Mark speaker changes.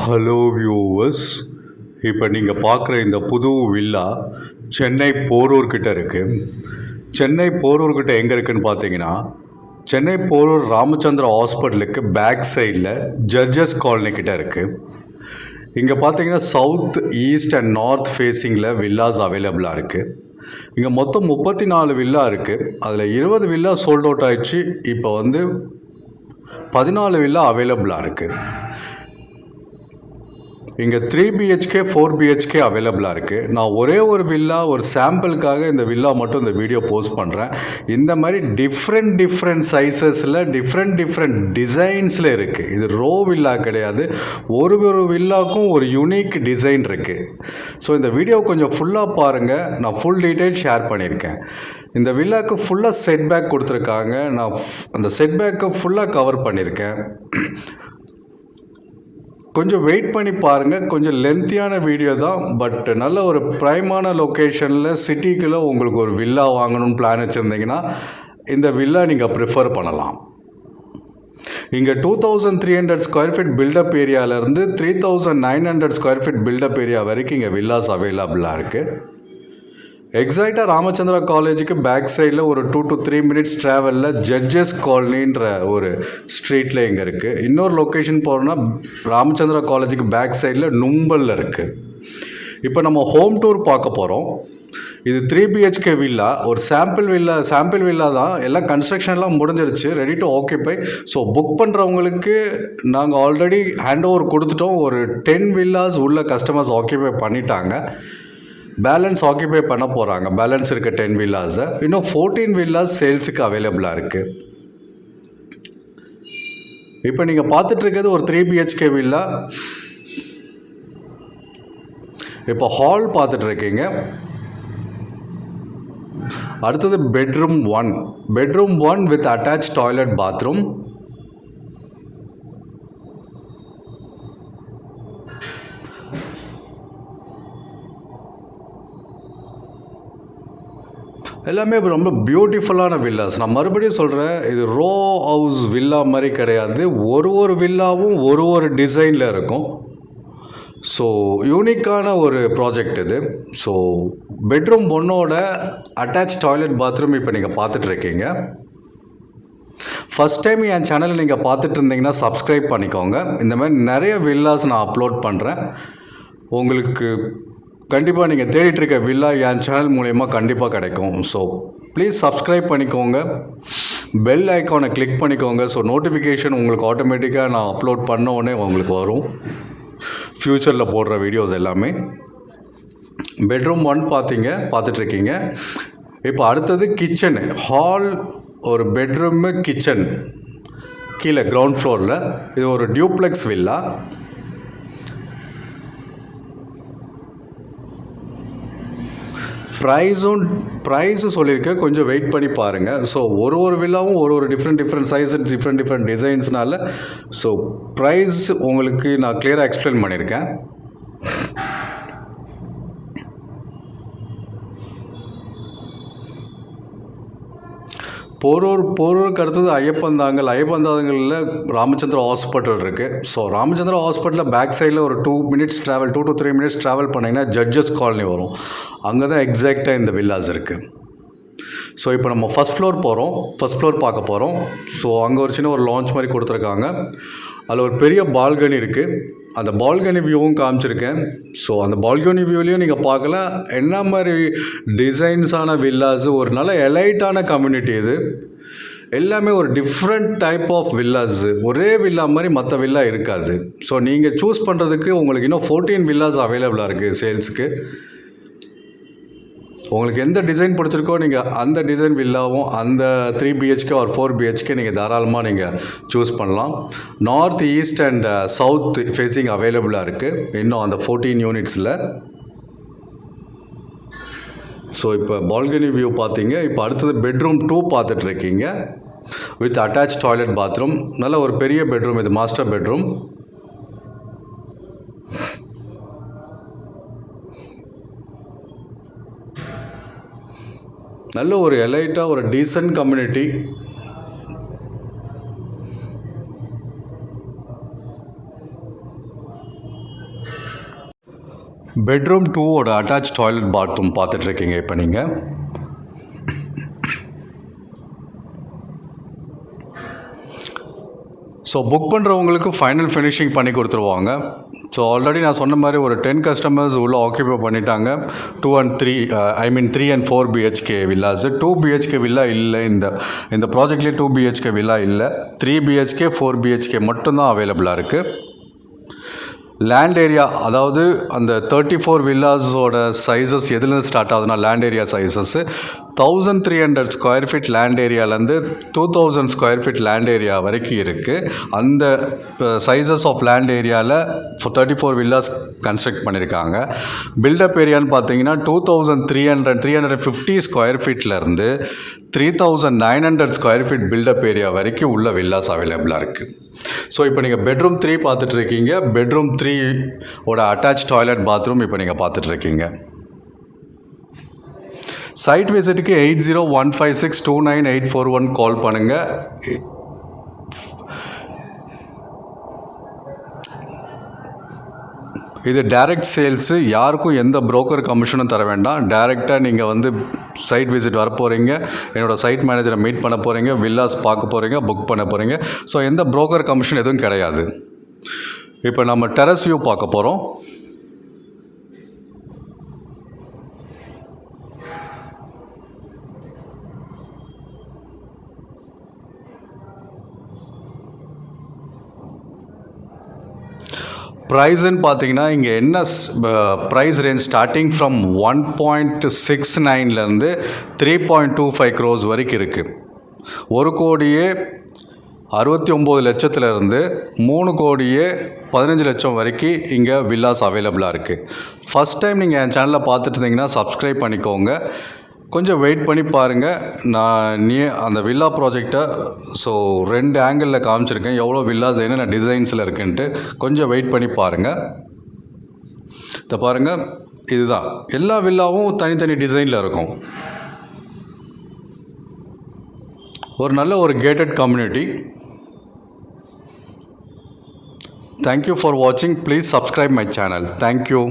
Speaker 1: Hello viewers, இப்போ நீங்கள் பார்க்குற இந்த புது வில்லா சென்னை போரூர்கிட்ட இருக்குது. சென்னை போரூர்கிட்ட எங்கே இருக்குதுன்னு பார்த்தீங்கன்னா, சென்னை போரூர் ராமச்சந்திரா ஹாஸ்பிட்டலுக்கு பேக் சைடில் ஜட்ஜஸ் காலனி கிட்ட இருக்குது. இங்கே பார்த்தீங்கன்னா சவுத், ஈஸ்ட் அண்ட் நார்த் ஃபேஸிங்கில் வில்லாஸ் அவைலபிளாக இருக்குது. இங்கே மொத்தம் 34 வில்லா இருக்குது. அதில் 20 வில்லா சோல்ட் அவுட் ஆயிடுச்சு. இப்போ 14 வில்லா அவைலபிளாக இருக்குது. இங்கே 3 BHK 4 BHK அவைலபிளாக இருக்குது. நான் ஒரே ஒரு வில்லா ஒரு சாம்பிளுக்காக இந்த வில்லா மட்டும் இந்த வீடியோ போஸ்ட் பண்ணுறேன். இந்த மாதிரி டிஃப்ரெண்ட் சைஸஸில் டிஃப்ரெண்ட் டிசைன்ஸில் இருக்குது. இது ரோ வில்லா கிடையாது. ஒரு வில்லாக்கும் ஒரு யூனிக் டிசைன் இருக்குது. ஸோ இந்த வீடியோ கொஞ்சம் ஃபுல்லாக பாருங்கள். நான் ஃபுல் டீட்டெயில் ஷேர் பண்ணியிருக்கேன். இந்த வில்லாக்கு ஃபுல்லாக செட் பேக் கொடுத்துருக்காங்க. நான் அந்த செட் பேக்கை ஃபுல்லாக கவர் பண்ணியிருக்கேன். கொஞ்சம் வெயிட் பண்ணி பாருங்கள். கொஞ்சம் லென்த்தியான வீடியோ தான், பட் நல்ல ஒரு ப்ரைமான லொக்கேஷனில் சிட்டிக்குள்ளே உங்களுக்கு ஒரு வில்லா வாங்கணும்னு பிளான் வச்சுருந்தீங்கன்னா இந்த வில்லா நீங்கள் ப்ரிஃபர் பண்ணலாம். இங்கே 2300 ஸ்கொயர் ஃபீட் பில்டப் ஏரியாவிலேருந்து 3900 ஸ்கொயர் ஃபீட் பில்டப் ஏரியா வரைக்கும் இங்கே வில்லாஸ் அவைலபிளாக இருக்குது. எக்ஸாக்டாக ராமச்சந்திரா காலேஜுக்கு பேக் சைடில் ஒரு 2 to 3 minutes ட்ராவலில் ஜட்ஜஸ் காலனின்ற ஒரு ஸ்ட்ரீட்டில் இங்கே இருக்குது. இன்னொரு லொக்கேஷன் போகிறோன்னா ராமச்சந்திரா காலேஜுக்கு பேக் சைடில் நும்பலில் இருக்குது. இப்போ நம்ம ஹோம் டூர் பார்க்க போகிறோம். இது 3 BHK வில்லா, ஒரு சாம்பிள் வில்லா தான். எல்லாம் கன்ஸ்ட்ரக்ஷன்லாம் முடிஞ்சிருச்சு, ரெடி டு ஆக்கியபை. ஸோ புக் பண்ணுறவங்களுக்கு நாங்கள் ஆல்ரெடி ஹேண்ட் ஓவர் கொடுத்துட்டோம். ஒரு 10 வில்லாஸ் உள்ள கஸ்டமர்ஸ் ஆக்கியபை பண்ணிட்டாங்க. பேலன்ஸ் ஆக்கியபை பண்ண போகிறாங்க. பேலன்ஸ் இருக்க 10 வில்லாஸை. இன்னும் 14 வில்லாஸ் சேல்ஸுக்கு அவைலபிளாக இருக்குது. இப்போ நீங்கள் பார்த்துட்ருக்கிறது ஒரு 3 BHK வில்லா. இப்போ ஹால் பார்த்துட்ருக்கீங்க. அடுத்தது bedroom 1 with attach toilet bathroom. எல்லாமே ரொம்ப பியூட்டிஃபுல்லான வில்லாஸ். நான் மறுபடியும் சொல்கிறேன், இது ரோ ஹவுஸ் வில்லா மாதிரி கிடையாது. ஒரு வில்லாவும் ஒரு டிசைனில் இருக்கும். ஸோ யூனிக்கான ஒரு ப்ராஜெக்ட் இது. ஸோ பெட்ரூம் 1ஓட அட்டாச் டாய்லெட் பாத்ரூம் இப்போ நீங்கள் பார்த்துட்ருக்கீங்க. ஃபஸ்ட் டைம் என் சேனலை நீங்கள் பார்த்துட்டு இருந்தீங்கன்னா சப்ஸ்கிரைப் பண்ணிக்கோங்க. இந்த மாதிரி நிறைய வில்லாஸ் நான் அப்லோட் பண்ணுறேன். உங்களுக்கு கண்டிப்பாக நீங்கள் தேடிட்டுருக்க வில்லா என் சேனல் மூலயமா கண்டிப்பாக கிடைக்கும். ஸோ ப்ளீஸ் சப்ஸ்கிரைப் பண்ணிக்கோங்க. பெல் ஐக்கானை கிளிக் பண்ணிக்கோங்க. ஸோ நோட்டிஃபிகேஷன் உங்களுக்கு ஆட்டோமேட்டிக்காக நான் அப்லோட் பண்ண உடனே உங்களுக்கு வரும், ஃப்யூச்சரில் போடுற வீடியோஸ் எல்லாமே. பெட்ரூம் 1 பார்த்துட்ருக்கீங்க. இப்போ அடுத்தது கிச்சனு. ஹால், ஒரு பெட்ரூமு, கிச்சன் கீழே கிரவுண்ட் ஃப்ளோரில். இது ஒரு டியூப்ளெக்ஸ் வில்லா. ப்ரைஸு சொல்லியிருக்கேன், கொஞ்சம் வெயிட் பண்ணி பாருங்கள். ஸோ ஒரு வில்லாவும் ஒரு டிஃப்ரெண்ட் சைஸ், டிஃப்ரெண்ட் டிசைன்ஸ்னால ஸோ ப்ரைஸ் உங்களுக்கு நான் கிளியராக எக்ஸ்பிளைன் பண்ணியிருக்கேன். போரூருக்கு அடுத்தது ஐயப்பந்தாங்கலில் ராமச்சந்திரா ஹாஸ்பிட்டல் இருக்குது. ஸோ ராமச்சந்திரா ஹாஸ்பிட்டலில் பேக் சைடில் ஒரு 2 to 3 minutes ட்ராவல் பண்ணிங்கன்னா ஜட்ஜஸ் காலனி வரும். அங்கே தான் எக்ஸாக்டாக இந்த வில்லாஸ் இருக்குது. ஸோ இப்போ நம்ம ஃபஸ்ட் ஃப்ளோர் பார்க்க போகிறோம். ஸோ அங்கே ஒரு சின்ன ஒரு லான்ச் மாதிரி கொடுத்துருக்காங்க. அதில் ஒரு பெரிய பால்கனி இருக்குது. அந்த பால்கனி வியூவும் காமிச்சிருக்கேன். ஸோ அந்த பால்கனி வியூலையும் நீங்கள் பார்க்கலாம் என்ன மாதிரி டிசைன்ஸான வில்லாஸு. ஒரு நல்ல எலைட்டான கம்யூனிட்டி இது. எல்லாமே ஒரு டிஃப்ரெண்ட் டைப் ஆஃப் வில்லாஸு. ஒரே வில்லா மாதிரி மற்ற வில்லா இருக்காது. ஸோ நீங்கள் சூஸ் பண்ணுறதுக்கு உங்களுக்கு இன்னும் 14 வில்லாஸ் அவைலபிளாக இருக்குது சேல்ஸுக்கு. உங்களுக்கு எந்த டிசைன் பிடிச்சிருக்கோ நீங்கள் அந்த டிசைன் வில்லாவும் அந்த 3 BHK or 4 BHK நீங்கள் தாராளமாக நீங்கள் சூஸ் பண்ணலாம். North, east and south facing அவைலபிளாக இருக்குது இன்னும் அந்த 14 யூனிட்ஸில். ஸோ இப்போ பால்கனி வியூ பார்த்தீங்க. இப்போ அடுத்தது பெட்ரூம் 2 பார்த்துட்ருக்கீங்க வித் அட்டாச் டாய்லெட் பாத்ரூம். நல்ல ஒரு பெரிய பெட்ரூம், இது மாஸ்டர் பெட்ரூம். நல்ல ஒரு எலைட்டாக ஒரு டீசன்ட் கம்யூனிட்டி. பெட்ரூம் 2ஓட அட்டாச் டாய்லெட் பாத்ரூம் பார்த்துட்ருக்கீங்க இப்போ நீங்கள். ஸோ புக் பண்ணுறவங்களுக்கு ஃபைனல் ஃபினிஷிங் பண்ணி கொடுத்துருவாங்க. ஸோ ஆல்ரெடி நான் சொன்ன மாதிரி ஒரு 10 கஸ்டமர்ஸ் உள்ளே ஆக்கியூபை பண்ணிட்டாங்க. 2 and 3 3 and 4 BHK villas. 2 BHK villa இல்லை, இந்த ப்ராஜெக்ட்லேயே 2 BHK வில்லா இல்லை. 3 BHK 4 BHK மட்டும்தான் அவைலபிளாக இருக்குது. லேண்ட் ஏரியா, அதாவது அந்த 34 வில்லாஸோட சைஸஸ் எதுலேருந்து ஸ்டார்ட் ஆகுதுன்னா, land area sizes 1300 square feet land ஏரியாலேருந்து 2000 ஸ்கொயர் ஃபீட் லேண்ட் ஏரியா வரைக்கும் இருக்குது. அந்த சைஸஸ் ஆஃப் லேண்ட் ஏரியாவில் 34 வில்லாஸ் கன்ஸ்ட்ரக்ட் பண்ணியிருக்காங்க. பில்டப் ஏரியான்னு பார்த்தீங்கன்னா 350 ஸ்கொயர் ஃபீட்லேருந்து 3900 ஸ்கொயர் ஃபீட் பில்டப் ஏரியா வரைக்கும் உள்ள வில்லாஸ் அவைலபிளாக இருக்குது. ஸோ இப்போ நீங்கள் பெட்ரூம் 3 பார்த்துட்ருக்கீங்க. பெட்ரூம் 3ஓட அட்டாச் டாய்லெட் பாத்ரூம் இப்போ நீங்கள் பார்த்துட்ருக்கீங்க. சைட் விசிட்டுக்கு 8015629841 கால் பண்ணுங்கள். இது டைரக்ட் சேல்ஸு, யாருக்கும் எந்த புரோக்கர் கமிஷனும் தர வேண்டாம். டைரெக்டாக நீங்கள் வந்து சைட் விசிட் வர போகிறீங்க, என்னோடய சைட் மேனேஜரை மீட் பண்ண போகிறீங்க, வில்லாஸ் பார்க்க போகிறீங்க, புக் பண்ண போகிறீங்க. ஸோ எந்த புரோக்கர் கமிஷன் எதுவும் கிடையாது. இப்போ நம்ம டெரஸ் வியூ பார்க்க போகிறோம். ப்ரைஸுன்னு பார்த்தீங்கன்னா இங்கே என்ன ப்ரைஸ் ரேஞ்ச் ஸ்டார்டிங் ஃப்ரம் 1.69லேருந்து 3.25 crores வரைக்கும் இருக்குது. 1,69,00,000 3,15,00,000 வரைக்கும் இங்கே வில்லாஸ் அவைலபிளாக இருக்குது. ஃபஸ்ட் டைம் நீங்கள் என் சேனலில் பார்த்துட்டு இருந்தீங்கன்னா சப்ஸ்கிரைப் பண்ணிக்கோங்க. கொஞ்சம் வெயிட் பண்ணி பாருங்கள். நான் அந்த வில்லா ப்ராஜெக்டை 2 ஆங்கிளில் காமிச்சிருக்கேன், எவ்வளோ வில்லாஸ் என்னென்ன டிசைன்ஸில் இருக்குன்ட்டு. கொஞ்சம் வெயிட் பண்ணி பாருங்கள். இதை பாருங்கள், இதுதான் எல்லா வில்லாவும் தனித்தனி டிசைனில் இருக்கும். ஒரு நல்ல ஒரு கேட்டட் கம்யூனிட்டி. தேங்க்யூ ஃபார் வாட்சிங். Please subscribe my channel. Thank you.